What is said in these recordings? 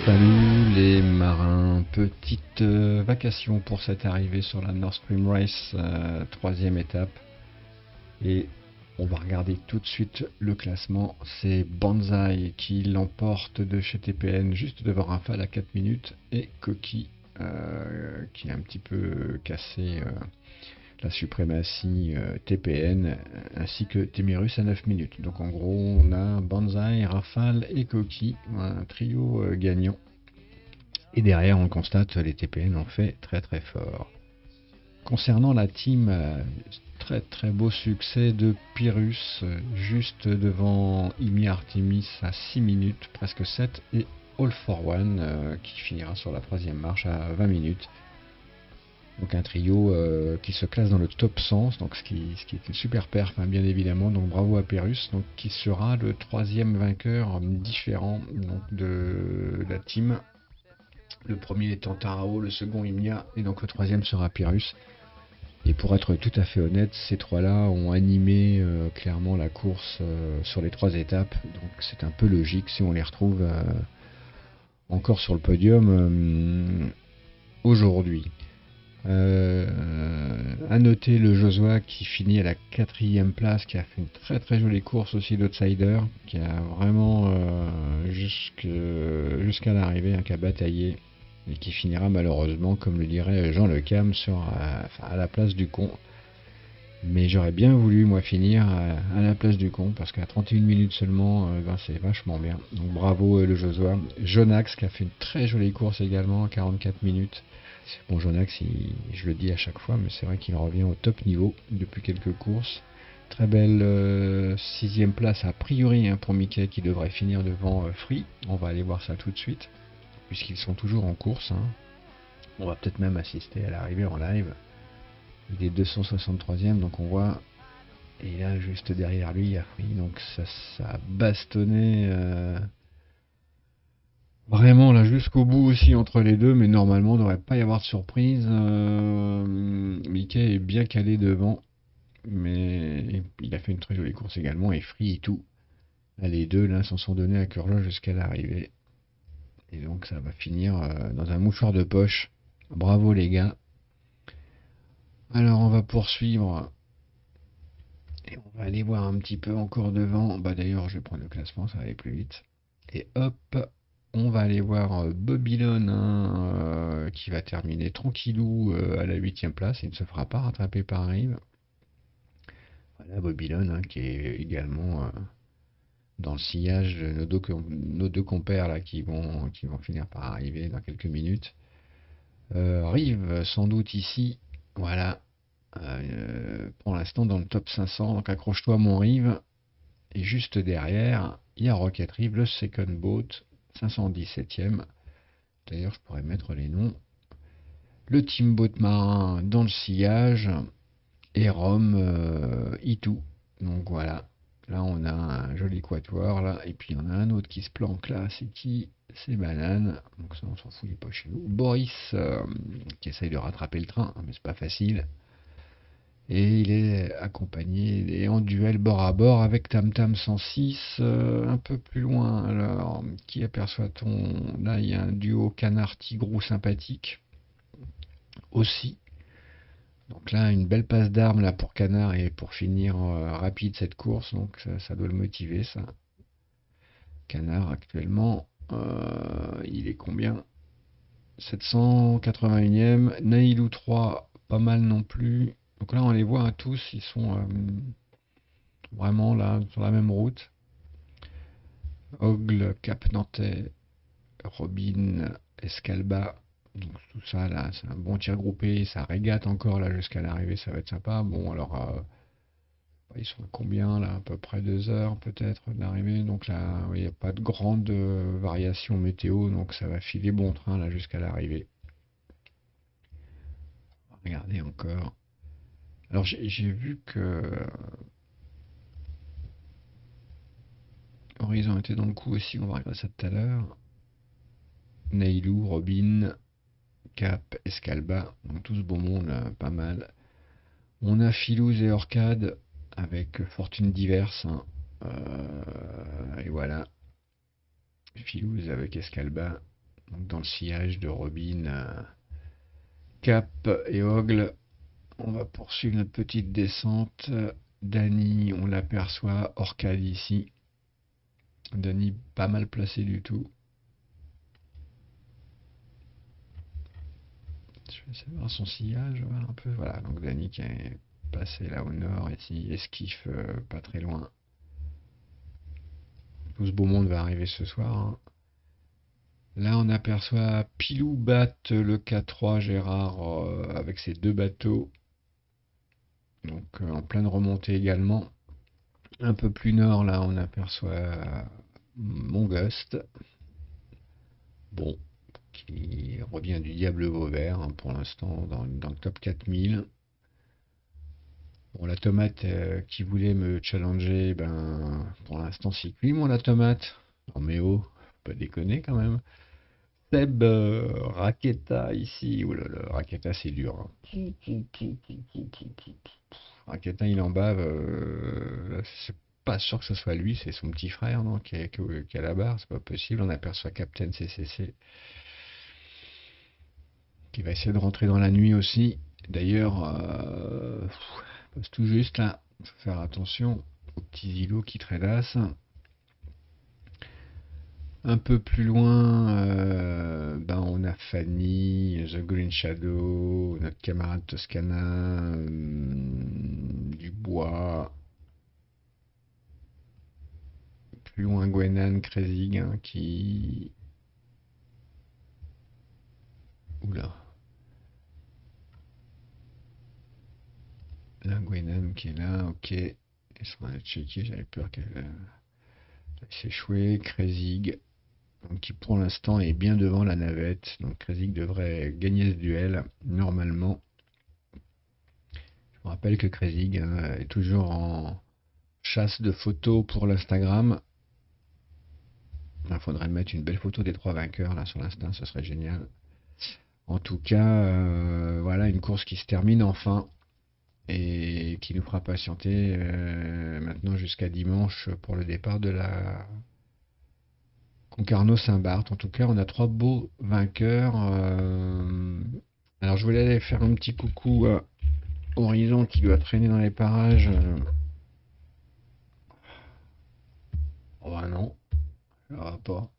Salut les marins, petite vacation pour cette arrivée sur la Nord Stream Race, troisième étape. Et on va regarder tout de suite le classement. C'est Banzai qui l'emporte de chez TPN juste devant Rafale à 4 minutes et Koki qui a un petit peu cassé la suprématie TPN ainsi que Temirus à 9 minutes. Donc en gros on a Banzai, Rafale et Koki, un trio gagnant. Et derrière, on constate les TPN ont fait très très fort. Concernant la team, très très beau succès de Pyrrhus, juste devant Imi Artemis à 6 minutes, presque 7, et All for One qui finira sur la troisième marche à 20 minutes. Donc un trio qui se classe dans le top 100, donc ce qui est une super perf, hein, bien évidemment. Donc bravo à Pyrrhus, donc qui sera le troisième vainqueur différent donc, de la team. Le premier étant Tarao, le second Imia, et donc le troisième sera Pyrrhus. Et pour être tout à fait honnête, ces trois-là ont animé clairement la course sur les trois étapes. Donc c'est un peu logique si on les retrouve encore sur le podium aujourd'hui. À noter le Josua qui finit à la quatrième place, qui a fait une très très jolie course aussi d'outsider, qui a vraiment jusqu'à l'arrivée, qui a bataillé et qui finira malheureusement, comme le dirait Jean Le Cam, à la place du con. Mais j'aurais bien voulu moi finir à la place du con, parce qu'à 31 minutes seulement, c'est vachement bien. Donc bravo le Josua. Jonax qui a fait une très jolie course également, à 44 minutes. Bon, Jonax, je le dis à chaque fois, mais c'est vrai qu'il revient au top niveau depuis quelques courses. Très belle sixième place a priori pour Mickey qui devrait finir devant Free. On va aller voir ça tout de suite, puisqu'ils sont toujours en course. On va peut-être même assister à l'arrivée en live. Il est 263ème, donc on voit. Et là, juste derrière lui, il y a Free. Donc ça a bastonné vraiment là jusqu'au bout aussi entre les deux, mais normalement il ne devrait pas y avoir de surprise. Mickey est bien calé devant, mais il a fait une très jolie course également, et Free et tout. Là, les deux là s'en sont donnés à cœur joie jusqu'à l'arrivée. Et donc ça va finir dans un mouchoir de poche. Bravo les gars. Alors on va poursuivre. Et on va aller voir un petit peu encore devant. Bah d'ailleurs je vais prendre le classement, ça va aller plus vite. Et hop, on va aller voir Babylone qui va terminer tranquillou à la 8ème place. Il ne se fera pas rattraper par Rive. Voilà Babylone qui est également dans le sillage de nos deux compères là, qui vont finir par arriver dans quelques minutes. Rive sans doute ici. Voilà. Pour l'instant dans le top 500. Donc accroche-toi mon Rive. Et juste derrière, il y a Rocket Rive, le second boat, 517ème. D'ailleurs, je pourrais mettre les noms. Le team boat marin dans le sillage. Et Rome, Itou. Donc voilà. Là, on a un joli quatuor. Là. Et puis, il y en a un autre qui se planque là. C'est qui? C'est Banane. Donc ça, on s'en fout, il n'est pas chez nous. Boris, qui essaye de rattraper le train, mais c'est pas facile. Et il est accompagné et en duel bord à bord avec Tam Tam 106 un peu plus loin. Alors, qui aperçoit-on? Là, il y a un duo Canard-Tigrou sympathique aussi. Donc là, une belle passe d'armes là pour Canard et pour finir rapide cette course. Donc ça doit le motiver, ça. Canard actuellement, il est combien? 781ème. Nailou 3, pas mal non plus. Donc là, on les voit tous, ils sont vraiment là, sur la même route. Ogle, Cap Nantais, Robin, Escalba. Donc tout ça là, c'est un bon tir groupé, ça régate encore là jusqu'à l'arrivée, ça va être sympa. Bon alors, ils sont à combien là? À peu près 2 heures peut-être d'arrivée. Donc là, il n'y a pas de grande variation météo, donc ça va filer bon train là jusqu'à l'arrivée. Regardez encore. Alors j'ai vu que Horizon était dans le coup aussi, on va regarder ça tout à l'heure. Nailou, Robin, Cap, Escalba, donc tout ce beau monde là, pas mal. On a Philouz et Orcade avec Fortune Diverse. Et voilà. Philouz avec Escalba. Donc, dans le sillage de Robin, Cap et Ogle. On va poursuivre notre petite descente. Dany, on l'aperçoit. Orcade ici. Dany pas mal placé du tout. Je vais essayer de voir son sillage, voir un peu. Voilà, donc Dany qui est passé là au nord ici. Esquif pas très loin. Tout ce beau monde va arriver ce soir, hein. Là, on aperçoit Pilou Bat, le K3 Gérard, avec ses deux bateaux. Donc, en pleine remontée également. Un peu plus nord, là, on aperçoit Mongust. Bon, qui revient du Diable Vauvert, hein, pour l'instant dans le top 4000. Bon, la tomate qui voulait me challenger, ben, pour l'instant, c'est lui, moi, la tomate. Non, mais oh, faut pas déconner quand même. Seb Raketa ici. Oh là là, Raketa c'est dur, hein. Raketa il en bave. C'est pas sûr que ce soit lui, c'est son petit frère, non, qui est à la barre. C'est pas possible. On aperçoit Captain CCC qui va essayer de rentrer dans la nuit aussi. D'ailleurs, passe tout juste là. Faut faire attention aux petits îlots qui trédassent. Un peu plus loin, ben on a Fanny, The Green Shadow, notre camarade Toscana, Dubois. Plus loin, Gwenan, Krezig, hein, qui... Oula. Là, Gwenan qui est là, ok. Ils sont allés checker, j'avais peur qu'elle s'échouer. Krezig, donc qui pour l'instant est bien devant la navette. Donc Krezig devrait gagner ce duel, normalement. Je me rappelle que Krezig, hein, est toujours en chasse de photos pour l'Instagram. Il faudrait mettre une belle photo des trois vainqueurs là sur l'Insta, ce serait génial. En tout cas, voilà une course qui se termine enfin et qui nous fera patienter maintenant jusqu'à dimanche pour le départ de la Concarneau-Saint-Barth. En tout cas, on a trois beaux vainqueurs. Alors, je voulais aller faire un petit coucou à Horizon qui doit traîner dans les parages. Oh bah non, ça va pas.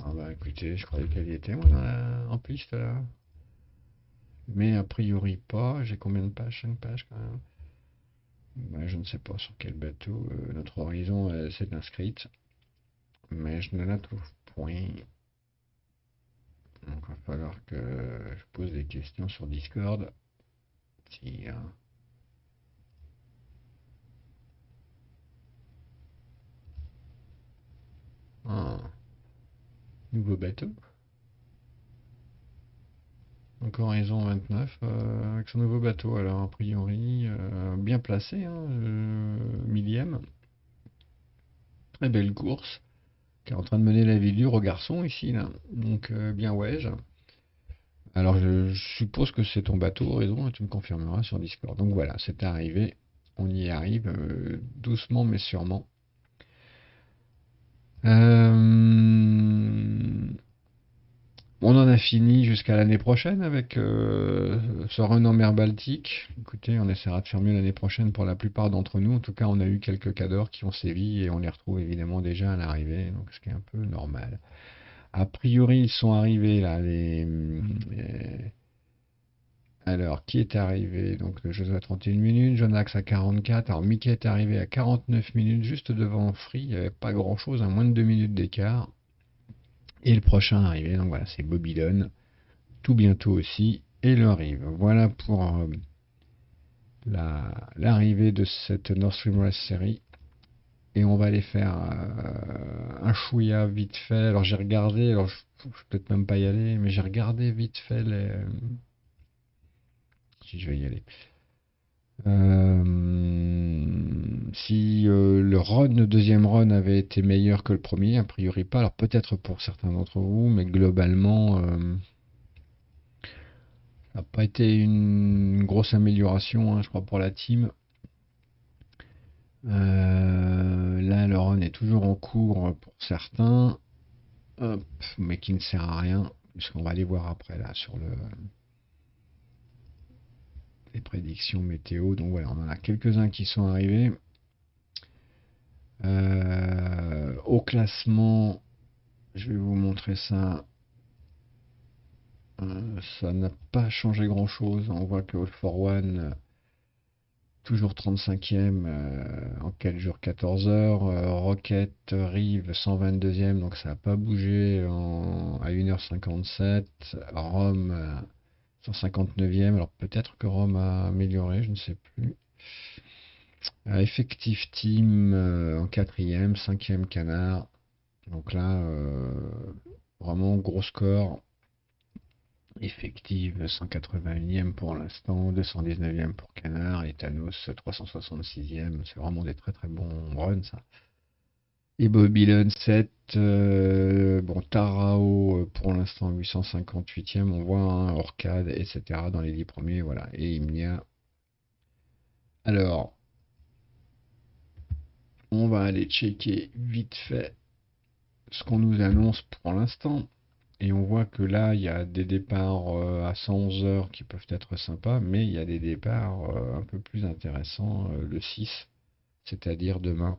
Ah bah écoutez, je croyais qu'elle y était moi en piste là. Mais a priori pas. J'ai combien de pages? 5 pages quand même. Ouais, je ne sais pas sur quel bateau notre Horizon s'est inscrite. Mais je ne la trouve point. Donc il va falloir que je pose des questions sur Discord. Si, un nouveau bateau. Donc Horizon 29 avec son nouveau bateau. Alors a priori bien placé, hein, millième. Très belle course. Qui est en train de mener la vie dure au garçon ici là. Donc bien ouais. Alors je suppose que c'est ton bateau Horizon et tu me confirmeras sur Discord. Donc voilà, c'est arrivé. On y arrive doucement mais sûrement. On en a fini jusqu'à l'année prochaine avec ce run en mer Baltique. Écoutez, on essaiera de faire mieux l'année prochaine pour la plupart d'entre nous. En tout cas, on a eu quelques cadors qui ont sévi et on les retrouve évidemment déjà à l'arrivée, donc ce qui est un peu normal. A priori, ils sont arrivés là, alors, qui est arrivé? Donc, le jeu à 31 minutes, Jonax à 44. Alors, Mickey est arrivé à 49 minutes, juste devant Free. Il n'y avait pas grand-chose, à moins de 2 minutes d'écart. Et le prochain arrivé, donc voilà, c'est Bobby tout bientôt aussi, et le rive. Voilà pour l'arrivée de cette Nord Stream Race série. Et on va aller faire un chouïa vite fait. Alors j'ai regardé, alors je vais peut-être même pas y aller, mais j'ai regardé vite fait si je vais y aller. Si le deuxième run avait été meilleur que le premier, a priori pas. Alors peut-être pour certains d'entre vous, mais globalement, ça n'a pas été une grosse amélioration, hein, je crois, pour la team. Là, le run est toujours en cours pour certains, hop, mais qui ne sert à rien, puisqu'on va aller voir après là sur les prédictions météo. Donc voilà, on en a quelques-uns qui sont arrivés. Au classement, je vais vous montrer ça. Ça n'a pas changé grand-chose. On voit que All for One, toujours 35e, en 4 jours 14 heures. Rocket Rive 122e, donc ça n'a pas bougé à 1h57. Rome 159e, alors peut-être que Rome a amélioré, je ne sais plus. Effective Team en 4e, 5e Canard. Donc là, vraiment gros score. Effective 181e pour l'instant, 219e pour Canard et Thanos 366e. C'est vraiment des très très bons runs ça. Et Babylon 7, bon Tarao pour l'instant 858e, on voit hein, Orcade, etc. dans les 10 premiers, voilà. Et Imnia. Alors, on va aller checker vite fait ce qu'on nous annonce pour l'instant. Et on voit que là, il y a des départs à 111 heures qui peuvent être sympas, mais il y a des départs un peu plus intéressants le 6, c'est-à-dire demain.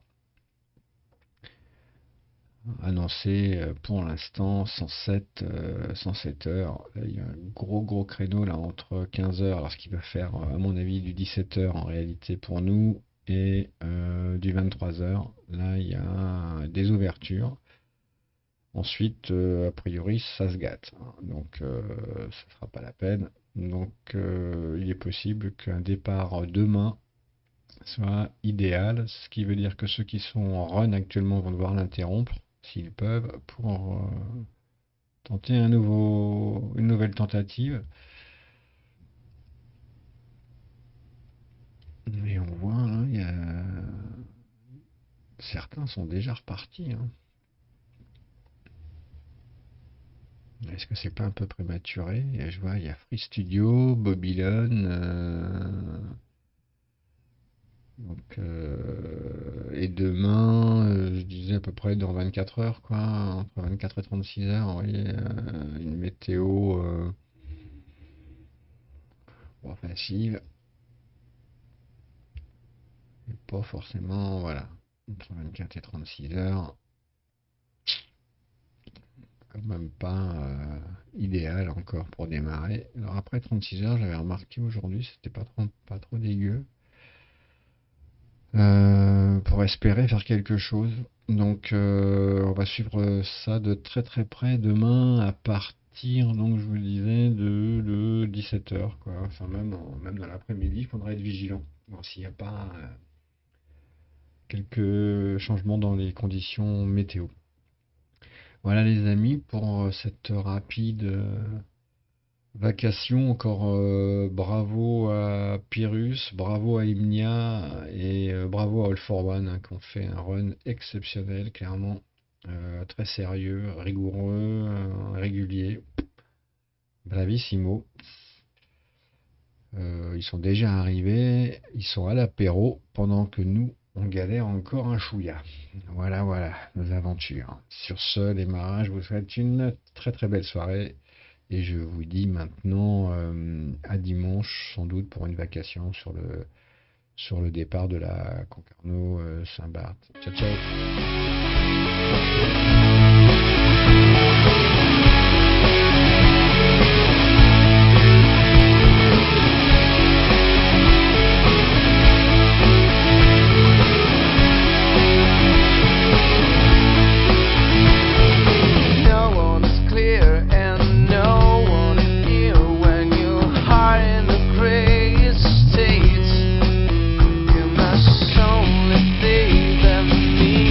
Annoncé pour l'instant 107 heures. Là, il y a un gros créneau là entre 15 heures, alors ce qui peut faire à mon avis du 17 heures en réalité pour nous, et du 23 heures. Là, il y a des ouvertures. Ensuite, a priori, ça se gâte, hein. Donc, ça ne sera pas la peine. Donc, il est possible qu'un départ demain soit idéal, ce qui veut dire que ceux qui sont en run actuellement vont devoir l'interrompre, s'ils peuvent, pour tenter une nouvelle tentative. Et on voit, hein, certains sont déjà repartis, hein. Est-ce que c'est pas un peu prématuré? Et je vois, il y a Free Studio, Babylon, donc, et demain, je disais à peu près dans 24 heures, quoi, entre 24 et 36 heures, vous voyez, une météo bon, facile, et pas forcément, voilà, entre 24 et 36 heures, quand même pas idéal encore pour démarrer. Alors après 36 heures, j'avais remarqué aujourd'hui, c'était pas trop dégueu. Pour espérer faire quelque chose. Donc on va suivre ça de très très près demain à partir, donc je vous le disais, de 17 heures quoi. Enfin même dans l'après-midi, il faudra être vigilant. Voir s'il n'y a pas quelques changements dans les conditions météo. Voilà les amis pour cette rapide vacation. Encore bravo à Pyrrhus, bravo à Imnia et bravo à All for One hein, qui ont fait un run exceptionnel, clairement très sérieux, rigoureux, régulier, bravissimo. Ils sont déjà arrivés, ils sont à l'apéro pendant que nous on galère encore un chouïa. Voilà, voilà, nos aventures. Sur ce, les marins, je vous souhaite une très très belle soirée. Et je vous dis maintenant à dimanche, sans doute pour une vacation sur le départ de la Concarneau Saint-Barth. Ciao, ciao.